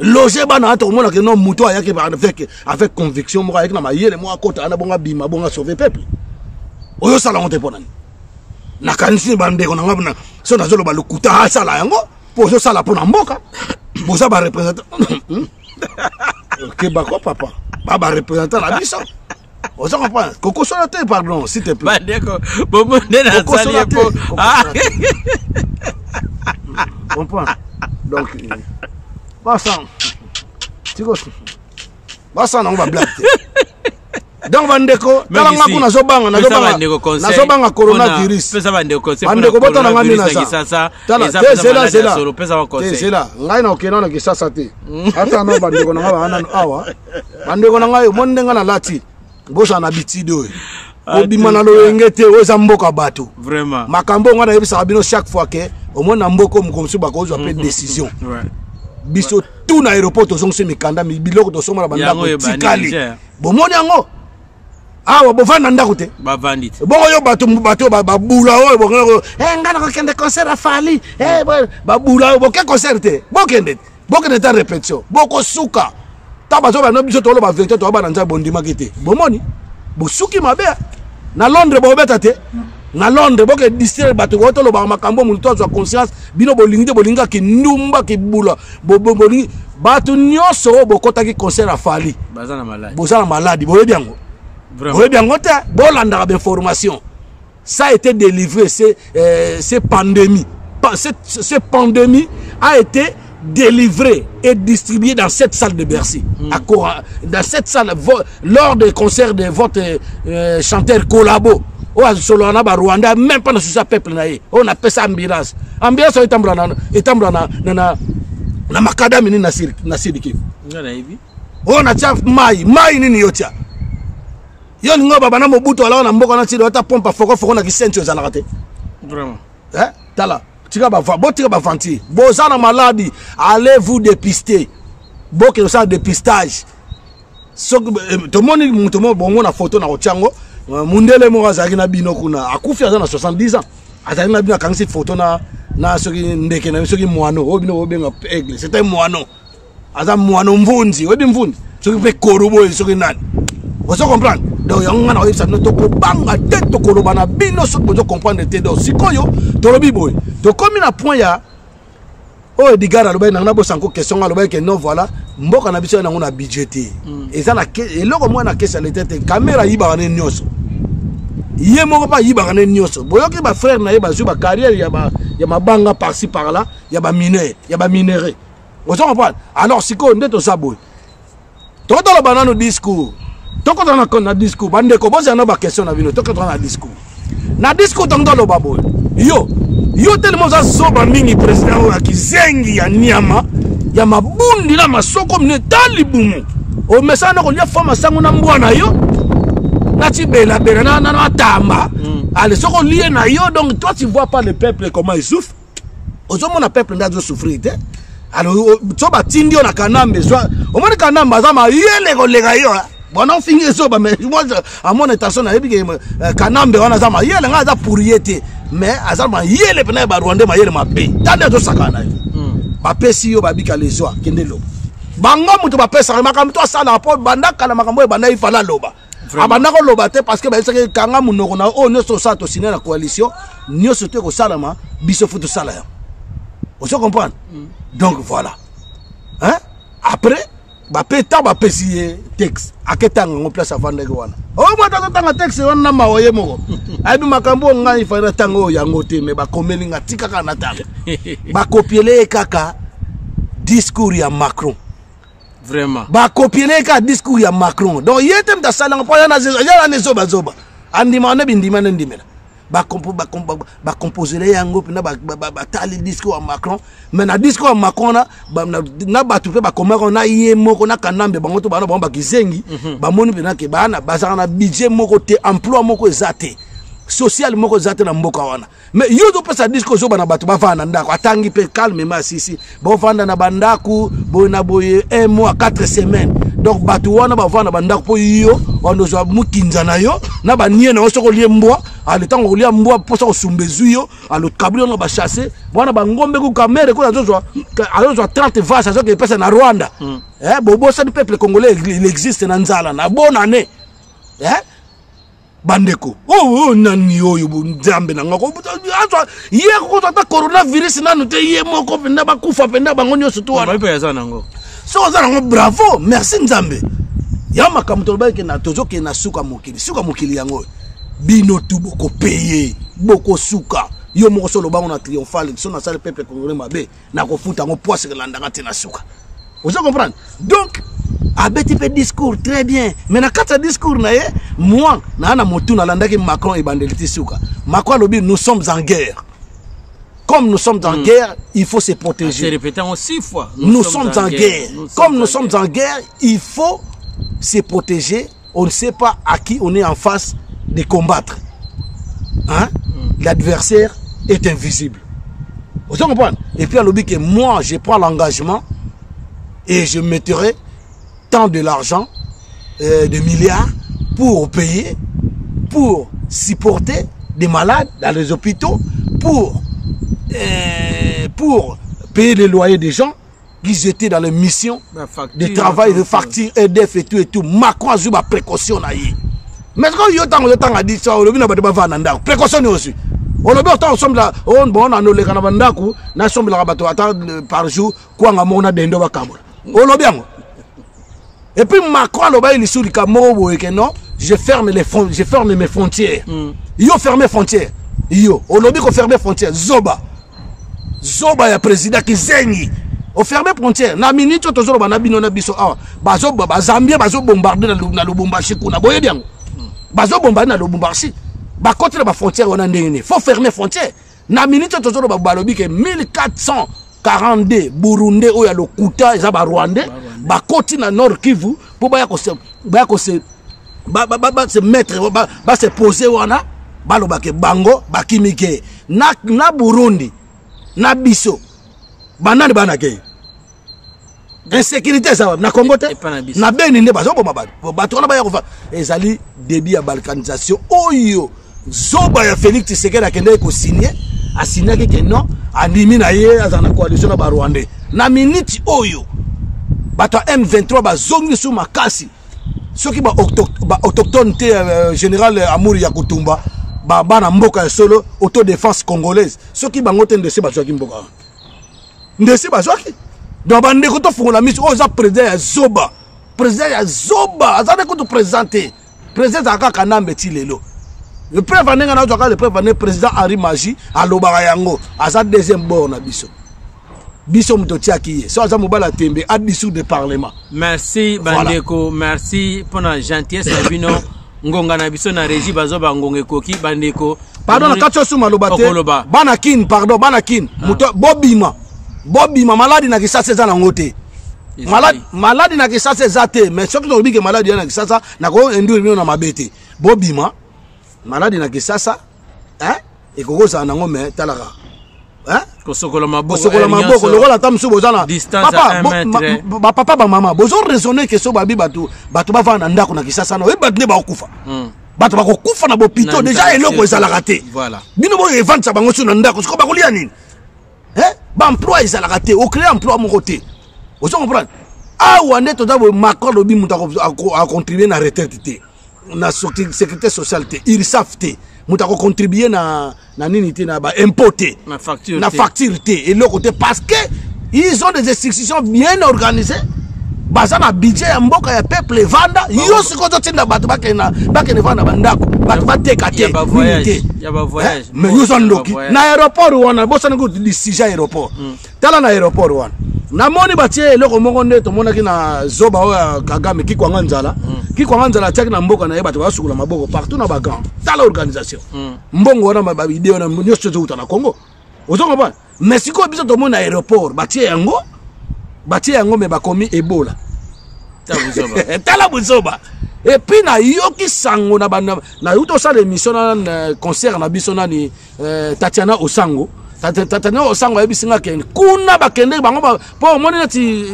Loger bana to mona ke non muto ayaki avec conviction mo ayaki na mayele mo akota ana bonga bima bonga sauver peuple. Oyo sala honte ponani. Na kanisi bande ko na ngabuna so na zolo ba lukuta ha sala yango po so sala pona mboka. Bo sa ba représenter. OK ba ko papa. Ba représenter la biso. On s'en comprend. Coco Solaté, pardon, s'il te plaît. Bobo Coco Solaté. Comprends. Donc, passant. Tu vois. Passant, on va blaguer. Donc, Bandeko, talanga kuna zobanga, na zobanga coronavirus. Bandeko, bota na ngami na sa. C'est là. Ngai na okena na kisasa te. Hata no bandeko na ngaba awa. Bandeko na ngai monde nga na lati. Bosa na bitido obimana lo ngete oza mboka bato vraiment makambo ngana yebisa bino chaque fois que au moins na mboko mkomsu bako zo prendre décision biso tout na aéroport to zonse mikanda mi biloko to somala banda ko tikali bomoni yango awa bovanda ndako te bavandi bongo yo bato babula oyo bongo ngana ko kende concert afali babula bo ke concert te bokende ta répétition boko suka tabazo ba no biso to lo ba 20 to ba na nza bondima kete bomoni bosuki mabe na Londres bo beta te na Londres boke distraire bato ko to lo ba makambo multo zo conscience bino bolinga ki ndumba ki bula bolingi bato nyoso bokota ki concert afali bazana malade boye biango te bolanda ba information ça a été délivré c'est pandémie cette pandémie a été délivré et distribué dans cette salle de Bercy. Dans cette salle, lors des concerts de votre chanteur collabo, Rwanda, même pas dans ce peuple, on appelle ça ambulance. Ambulance est na makadami ni nasiriki. On a tia mai ni yotia. Yo ngo baba na mobuto ala na mboka na tiro ta pompa foko na kisenti ozala te. Vraiment. Tala. Bozana maladie, allez vous dépister. Boke ça dépistage. So to moni mutomo bongo na photo na ochango, mundele mo azaki na bino kuna akufi aza na 70 ans azali na bino akangisi photo na soki ndeke na soki moano obino obenga aigle c'était moano aza moano mvunzi obi mvunzi soki pe korobo soki nani vous comprendre donc yango na oyebisa bino tokobanga te tokoloba na bino soki bozo comprendre te donc sikoyo tolobi boye tokomi na point ya oh Edgar aloba na bosanko question aloba ke non voilà mboka na biso nango na budget eza na eloko mwana kesa la tête caméra yiba na nyoso yé moko pa yiba na nyoso boyoki ba frère na ye ba ba carrière ya mabanga par-ci par là ya ba mineur ya ba minéré vous comprenez alors siko ndeto saboy toto la banano discours toko na discours bande ko boza na ba question na bino toko na discours tongo lo baboy yo tellement za soba mingi président wa kizengi ya nyama ya mabundi na masoko mine talibumu o mesana ko lia fama sangu na mbwana yo na tibela bela na tamba allez soko lié na yo donc toi tu vois pas le peuple comment il souffre ozomo na peuple ndazo souffrir te alors so ba tindio na kanambe so o moni kanamba za ma yele ko lega yo bona fingi so ba mais moi à mon intention na yebi kanambe wana za ma yele nga za pourrier mais azama yele pena ba Rwanda ma yele mabe tande to sakana ba pesi yo ba bika lezo kendelo bango mutu ba pesa makambo to sala po bandaka na makambo e banda ifala loba abanda ko loba te parce que ba seke kanga munoko na o nyoso sa to signer na coalition nyoso te ko salama biso futu sala ya on se comprend donc voilà hein après ba peta ba pesi texte aketanga ngo place avande ko wana o mwata tanga texte wana mawoye moko abi makambo ngai fana tango yango te me ba komeli ngatika kana tanga ba copier kaka discours ya Macron vraiment ba copier ka discours ya Macron donc yete mta sala ngo yana ne zoba andima ne bindima ne ndimela ba composer yango pina ba tali discours à Macron mais na discours à Macron na ba tu pe ba komako na ye moko na kanambe bango to bana ba kizengi ba moni pina ke bana bazaka na budget moko te emploi moko ezate social moko ezate na mboka wana mais yo do pesa discours zo bana batu ba fana ndako atangi pe calme ma sisi bo fanda na bandaku bo na boye 1 mois 4 semaines donc batu wana ba fana bandaku po yo ono zo mukinza na yo na ba nie na osoko lie mbwa ale tango lia mbwa posa osumbezu yo alo kabilo na ba chasser wana ba ngombe ku kamere ko zo 30 vaches zo ke pesa na Rwanda bobo sa du peuple congolais il existe na nzala na bonne année bandeko nani oyo nzambe na ngako atwa ye ko ta coronavirus nanu te ye moko penda ba kufa penda bango nyoso to wana ba yaza nango so za nango bravo merci nzambe ya makamto ba ke na tozo ke na suka mokili yango bino tu boko payer boko suka yo moko solo bango na triomphal so na sale peuple congolais mabe na ko futa ngo poisse landanga te na suka vous comprenez donc abeti pe discours très bien mais na kata discours na ye moi na motuna landaki Macron et bandeliti suka Macron lobi nous sommes en guerre comme nous sommes en guerre il faut se protéger c'est répété 6 fois nous sommes en guerre comme nous sommes en guerre il faut se protéger on ne sait pas à qui on est en face de combattre hein l'adversaire est invisible vous comprenez et puis à lobi que moi je prends l'engagement et je mettrai tant de l'argent, de milliards, pour payer, pour supporter des malades dans les hôpitaux, pour payer les loyers des gens qui étaient dans les missions de travail, de facture, EDF et tout. Macron a eu ma précaution. Mais quand il y a dit ça, on a précaution aussi. On a on a les canabandaku, na sombre la rabato par jour, quoi on a des ndova kambola. On a bien. Et puis Macron il sous le Cameroun que non, je ferme mes frontières. Yo ferme frontières. Yo, on a dit qu'on ferme frontières. Zoba ya président qui zengi. On ferme frontières. Na minute toujours ba na bino na biso ah. Bazo Zambie bazo bombarder na Lubumbashi kuna boye bien. Bazo bombarder na Lubumbashi. Ba contre la frontière on a ndenge. Faut fermer frontières. Na minute toujours ba balobi que 1442 Burundi oya lokuta za ba Rwandais ba koti na Nord Kivu pour ba se mettre ba se poser wana ba lo ba ke bango ba kimike na Burundi na biso banani bana ke insécurité ça na Congo te na beni nde bazo boma bato wana ba ya kofa ezali début ya balkanisation oyo zoba ya Félix Tshisekedi akende ko signer a signer que non andimi na ye azana coalition na ba Rwandais na minute oyo bato M23 bazongi sous makasi soki ba autochtone te général Amour ya Kutumba ba bana mboka ya solo autodéfense congolaise soki bango te ndese bazwaki mboka ndese bazwaki donc bande ko to fungola miso oza président ya Zoba azane ko to présenter président akaka nambe ti lelo le preuve aninga na zoka le preuve président Henri Magie alobaka yango aza deuxième bord na biso mutotiaki ye so aza mobala tembe a dissous de parlement. Merci bandeko, voilà. Merci pour la gentillesse na bino ngonga na biso na régie bazoba ngonge koki bandeko. Pardon na katso suma lobate banakin pardon banakin muto bobima maladi na kisasa za na ngote maladi na kisasa za te mais soki to bige maladi na kisasa na ko enduri na mabete bobima maladi na kisasa ekokoza na ngome talaka kosokola maboko lokola tamsu bozana papa ba mama bozo raisonner que so babi bato bava na ndako na kisasa na bato ne ba okufa bato bakokufa na bopito déjà eloko ezalaka te voilà bino bo evanta bango so na ndako siko bakolia nini ba emploi ezalaka te o créer emploi moko te ozo comprendre wande to dabo Macron lobi muta a contribuer na retraite te na sécurité sociale te IRSAF te muta ko contribuer na nini te na ba impoté na facture te et le côté parce que ils ont des institutions bien organisées basées na budget ya mboka ya peuple vanda yo siko to tinda bato bakena vanda bandako bato bateka te ya ba voyage mais yo sandoki na aéroport wana bosana ko disija aéroport tala na aéroport wana na moni batie eloko moko nde to monaki na Zoba oya Kagame kikwanga nzala tiaki na mboka na ye bato basukula maboko partout na bagan tala organisation mbongo wana ba video na nyonso zo utana Congo ozonga ba mais siko biso to mona aéroport batie yango me bakomi Ebola tala buzoba et puis na yoki sango na uto sa émission na concert na biso na ni Tatiana Osango Tatiana Osango ebisinga ken kuna bakende bango po moni nati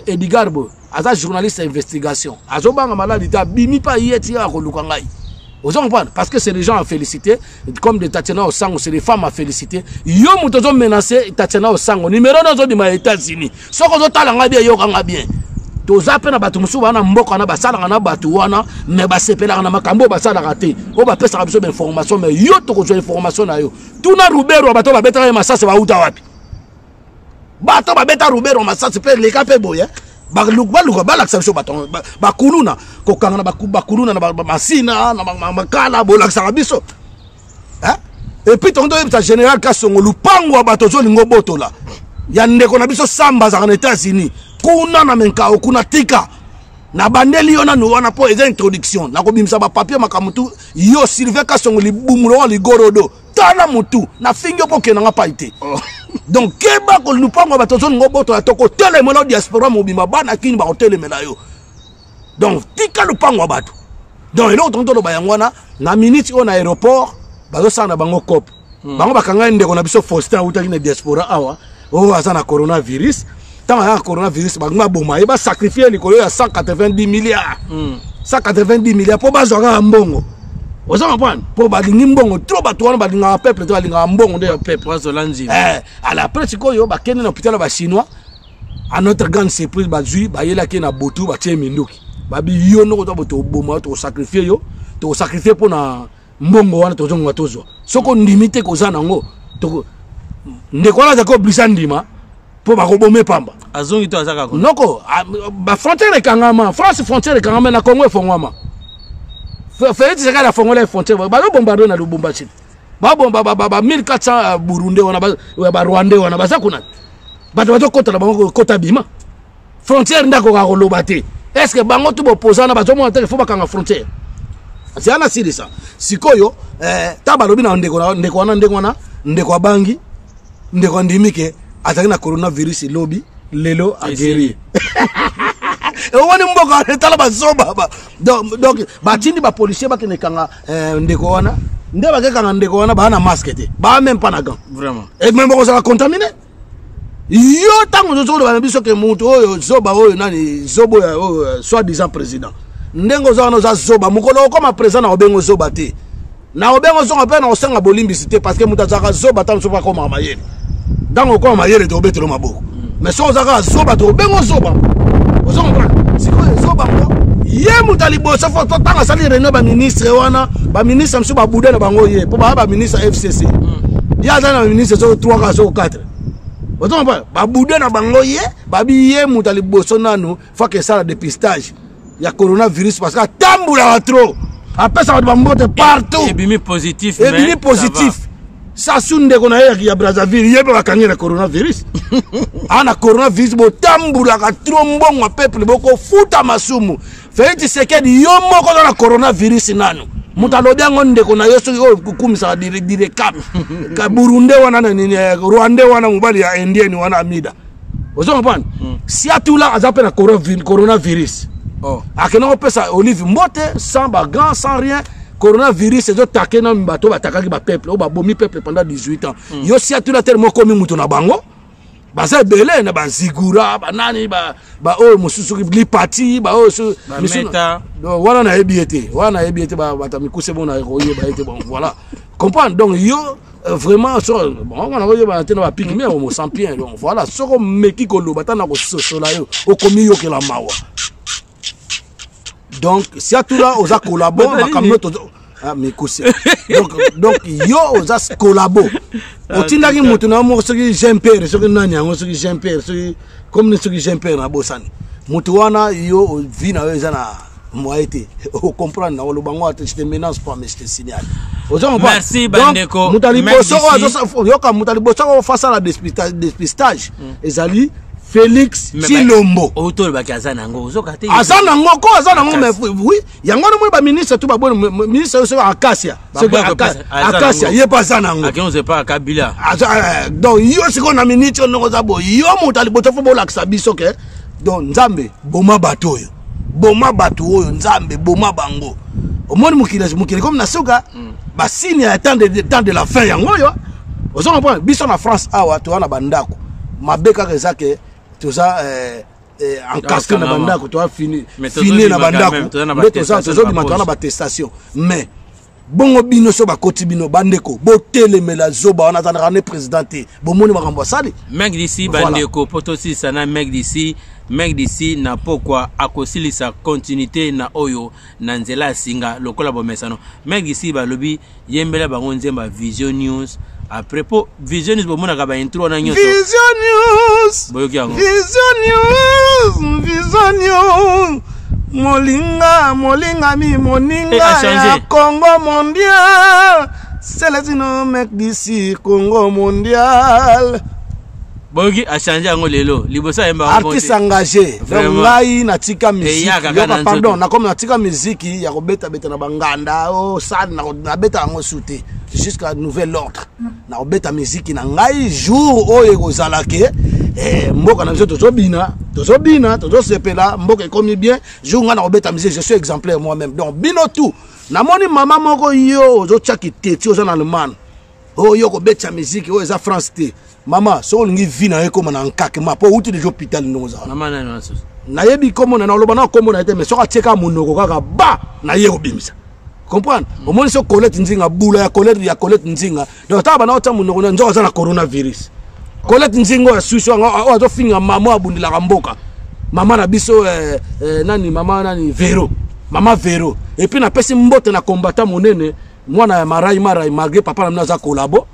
Edigarbo aza journaliste d'investigation azobanga maladi ta bimi pa yeti ya koluka ngai Vous comprenez? Parce que c'est des gens à féliciter, comme des Tatiana Osango, c'est des femmes à féliciter. Yo mutozo menacé Tatiana Osango, numéro dans les États-Unis. Ce qu'on doit t'aller bien, yo kanga bien. Toza pena batu musuba na mboko na basala na batu wana, mais basepela na makambo basala raté. O ba pesa biso d'information, mais yo to ko information na yo. Tuna Rubero bato ba beta masasa ba uta wapi? Bato ba beta Rubero masasa pe le kape boye. Baluka balaksa biso baton bakuluna kokanga na bakuluna na masina na makala bolaksa biso et puis tondo ta général Kasongo lupango bato zo lingo botola ya ndeko na biso samba za na États-Unis kuna na menka kuna tika na bandeli yona no wana po eza introduction na ko bimisa ba papier makamutu yo Sylvain Kasongo libumulo ligorodo tana mutu na fingo poke na ngapaite donc keba ko lupango bato zo lingo botola toko telemela diaspora mobima bana kini ba telemela yo donc tika lupango bato donc elo tonto ba yangwana na minute on aéroport bazo sana bango cop bango bakanga ndeko na biso Faustin utaki na diaspora awa o azana coronavirus tant ya coronavirus bango boma ba sacrifier likolo ya 190 milliards 190 milliards po bazwaka mbongo oza comprendre po balingi mbongo trop bato wana balinga peuple to balinga mbongo nde peuple wazolanzi à la pratique koyo ba kende na hôpital ba chinois à notre grande surprise ba zui ba yela ke na botu ba tie minduki ba bi yo no ko to boto boma to sacrifier yo to sacrifier po na mbongo wana to zonga tozo soko ndimite ko zana ngo to ndeko na zako blisandima po ba ko bomé pamba azongi to azaka ko noko ba frontière kangama France frontière kangama na Congo fongwama Félix Tshisekedi a fongolé frontière ba bombarder na Lubumbashi ba bomba ba 1400 Burundi wana ba Rwanda wana ba zakuna bato bato kota na bango kota bima frontière ndako ka kolobate est-ce que bango tu bopozana bato mo te faut bakanga frontière c'est ana siri ça sikoyo tabalobi na ndeko wana ndeko abangi ndeko ndimike ataki na coronavirus lobby lelo ageri wani mboka tala bazoba donc batindi ba policier bakene kanga ndeko wana ndeba ke kanga ndeko wana ba na masque te ba même pas na gant vraiment et même ko ça contaminé yo tango zo ba biso ke mutu oyo zoba oyo nani zobo ya soit disant président ndengo zo na zoba mukolo koma président na obengo zoba te na obengo zo pe na osenga bolimbisité parce que mutu azaka zoba tan so pa koma mayele dango koma mayele to betelo maboko mais so zaka zoba to obengo zoba ozo comprendre siko zoba ngo ye mutu aliboso fo tanga sali réunion ba ministre wana ba ministre mso ba bude na bango ye po ba ministre FCC ya za na ministre so 3 ka so 4 Autant pas, boudé na bango ye, babi ye moutali bosso nano, faut que ça la dépistage. Il y a coronavirus parce que tamboula trop. Après ça va bambote partout. Et bimi positif. Et bimi positif. Ça sonne qu'on a qui a Brazzaville, il y a pas gagner le coronavirus. Ana coronavirus bo tamboula trop bon peuple boko futa masumu. Fait c'est que yo moko na coronavirus nano. Mutalobi ngonde kona yoso kukumisa dire cap ka Burundi wana nini Rwanda wana mubali ya Indian wana Amida ozo mpana si atula azape na coronavirus akena pesa Olive Mbote sans bagan sans rien coronavirus ezo takena mbato batakaki ba peuple o ba bomi peuple pendant 18 ans yo si atula tellement komi mutu na bango baza belé na banzigura banani ba o mususu li parti ba o meta wana na ebiete ba batamikuse bona roye ba ete bon voilà comprendre donc yo vraiment so bon on a voyé ba tena ba pique mais on sans bien donc voilà soko meki ko lo batana ko sosola yo o komi yo ke la mawa donc si atula oza collabo makamnoto ah mais kosi donc yo oza collabo otindaki mutu na mo soki Jean-Pierre soki nani yango soki Jean-Pierre soki comme soki Jean-Pierre na bosani mutu wana yo vina yo eza na moite o comprendre na lo bango te te menace pas mais je te signale merci bandeko mutali boso yo ka mutali boso face à la dépistage ezali Félix Chilombo autour ba kazana ngo uzokate azana ngo ko azana ngo mais oui yango mo ba ministre tout ba bon ministre so Akasia Akasia ye pas azana ngo akon c'est pas Kabila donc yo siko na ministre ngo za bo yo mutali boto fo bola biso ke donc nzambe boma bato oyo nzambe boma bango omoni mukile comme na soka ba signe ya temps de la fin yango yo ozo comprendre biso na France awa to wana bandako mabeka kezake toza encastre na bandako to fini na bandako mais toza bimata na attestation mais bongo bino so bakoti bino bandeko botelemela zoba wana tandaka ne présidenté bomoni makambo sali mec d'ici bandeko potosi sana mec d'ici na pokwa akosilisa continuité na oyo na nzela singa lokola bomesano mec d'ici balobi yembela bango nzemba Vision News après pour Vision News bomona ka ba intro na nyoso Vision News Molinga mi moninga ya Congo mondial c'est le nom mec d'ici Congo mondial Bogi a changé en lelo libosa yemba artiste engagé ngai natika musique pardon na comme natika musique ya kobeta beta na banganda o sad na beta ngo souté jusqu'à nouvel ordre na kobeta musique na ngai jour oyo kozalake mboka na biso tozobina tozosepela mboka ekomi bien jour nga na kobeta musique je suis exemplaire moi-même donc bino tout na moni mama moko yo ozotiaki teti oza na Allemagne oyo kobeta musique oyo eza France te mama so lingi vina e comme na nkake ma po uti de hôpital noza mama na naso na yebi comme na loba na comme na ete mais so ka teka munoko kaka ba na ye obimisa comprendre au moins so Colette Nzinga bula ya Colette Nzinga donc taba na ota munoko na nzoka na coronavirus Colette Nzinga ya susu o azo finga mama abundila kamboka mama na biso nani mama nani mama Vero et puis na pesi mbote na combattant monene mwana ya marai magre papa na mnaza kolabo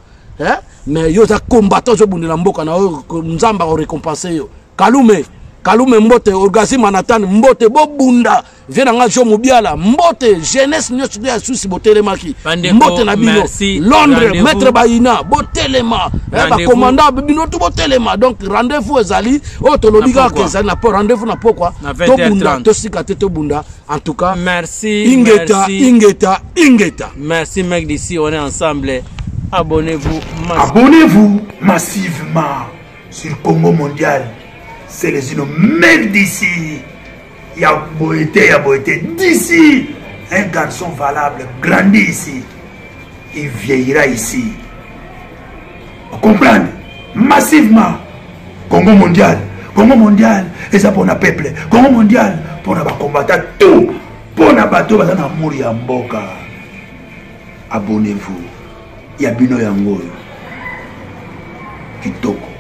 mais yo za combattant zo bundela mboka na nzamba ko récompenser yo Kalume mbote orgasme Manhattan mbote bobunda viena nga jo mubiala mbote jeunesse nyoso ya susi botelemaki mbote na bino Londres maître Bayina botelema ba commandant bino tout botelema donc rendez-vous ezali otolobika kezali na rendez-vous na pokwa to bunda to sikate to bunda en tout cas merci ingeta merci mec d'ici on est ensemble abonnez-vous massivement sur Congo mondial. C'est les mec d'ici. Il y a beauté d'ici. Un garçon valable grandit ici. Il vieillira ici. Vous comprenez? Massivement. Congo mondial. Congo mondial, et ça pour le peuple. Congo mondial, pour les combattants, tout. Pour les bateaux, pour les mourir en boca. Abonnez-vous. Il y a Bino Yango. Kitoko.